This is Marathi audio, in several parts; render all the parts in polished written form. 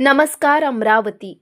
नमस्कार अमरावती।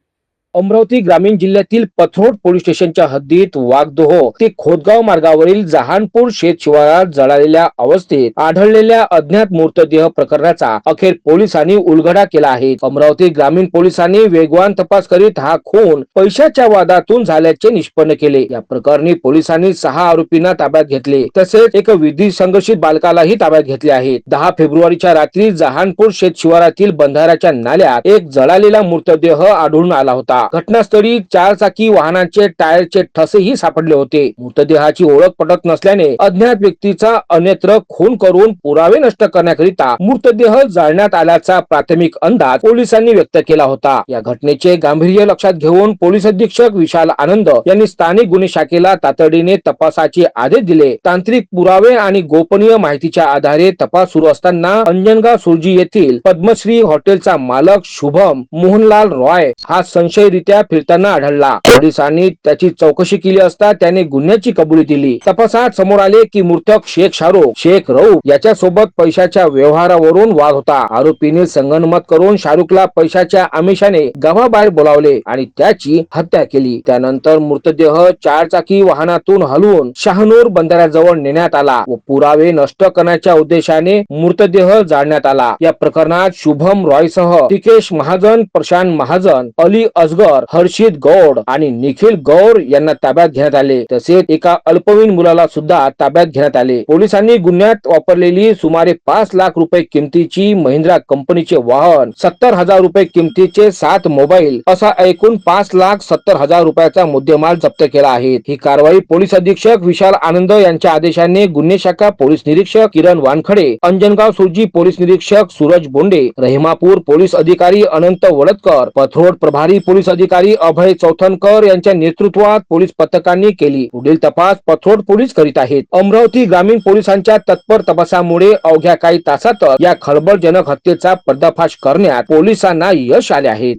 अमरावती ग्रामीण जिल्ह्यातील पथरोड पोलीस स्टेशनच्या हद्दीत वाघदोह ते खोदगाव मार्गावरील जहानपूर शेत शिवारात जळालेल्या अवस्थेत आढळलेल्या अज्ञात मृतदेह प्रकरणाचा अखेर पोलिसांनी उलगडा केला आहे। अमरावती ग्रामीण पोलिसांनी वेगवान तपास करीत हा खून पैशाच्या वादातून झाल्याचे निष्पन्न केले। या प्रकरणी पोलिसांनी 6 आरोपींना ताब्यात घेतले, तसेच एक विधी संघर्षित बालकालाही ताब्यात घेतले आहे। 10 फेब्रुवारीच्या रात्री जहानपूर शेत शिवारातील बंधाऱ्याच्या नाल्यात एक जळालेला मृतदेह आढळून आला होता। घटनास्थळी 4 चाकी वाहनाचे टायरचे ठसेही सापडले होते। मृतदेहाची ओळख पटत नसल्याने अज्ञात व्यक्तीचा अन्यत्र खून करून पुरावे नष्ट करण्याकरिता मृतदेह जाळण्यात आल्याचा प्राथमिक अंदाज पोलिसांनी व्यक्त केला होता। या घटनेचे गांभीर्य लक्षात घेऊन पोलीस अधीक्षक विशाल आनंद यांनी स्थानिक गुन्हे शाखेला तातडीने तपासाचे आदेश दिले। तांत्रिक पुरावे आणि गोपनीय माहितीच्या आधारे तपास सुरू असताना अंजनगाव सुरजी येथील पद्मश्री हॉटेलचा मालक शुभम मोहनलाल रॉय हा संशयित फिरताना आढळला। पोलिसांनी त्याची चौकशी केली असता त्याने गुन्ह्याची कबुली दिली। तपासात समोर आले की मृतक शेख शाहरुख शेख रऊफ याच्या सोबत पैशाच्या व्यवहारावरून वाद होता। आरोपीने संगनमत करून शाहरुखला पैशाच्या आमिषाने गावाबाहेर बोलावले आणि त्याची हत्या केली। त्यानंतर मृतदेह 4 चाकी वाहनातून हलवून शहानूर बंधाऱ्याजवळ नेण्यात आला व पुरावे नष्ट करण्याच्या उद्देशाने मृतदेह जाळण्यात आला। या प्रकरणात शुभम रॉयसह टिकेश महाजन, प्रशांत महाजन, अली असगर, हर्षित गौड आणि निखिल गौर यांना ताब्यात घेण्यात आले। तसेच एका अल्पवयीन मुलाला सुद्धा ताब्यात घेण्यात आले। पोलिसांनी गुन्ह्यात वापरलेली सुमारे 5 लाख रुपये किमतीची महिंद्रा कंपनीचे वाहन, 70,000 रुपये किमतीचे 7 मोबाईल असा एकूण 5,70,000 रुपयाचा मुद्देमाल जप्त केला आहे। ही कारवाई पोलीस अधीक्षक विशाल आनंद यांच्या आदेशाने गुन्हे शाखा पोलीस निरीक्षक किरण वानखडे, अंजनगाव सुरजी पोलीस निरीक्षक सूरज बोंडे, रहिमापूर पोलीस अधिकारी अनंत वडतकर, पथरोड प्रभारी पोलीस अधिकारी अभय चौथनकर यांच्या नेतृत्वात पोलीस पथकांनी केली। पुढील तपास पथरोड पोलीस करीत आहेत। अमरावती ग्रामीण पोलिसांच्या तत्पर तपासामुळे अवघ्या काही तासातच या खळबळजनक हत्येचा पर्दाफाश करण्यात पोलिसांना यश आले आहे।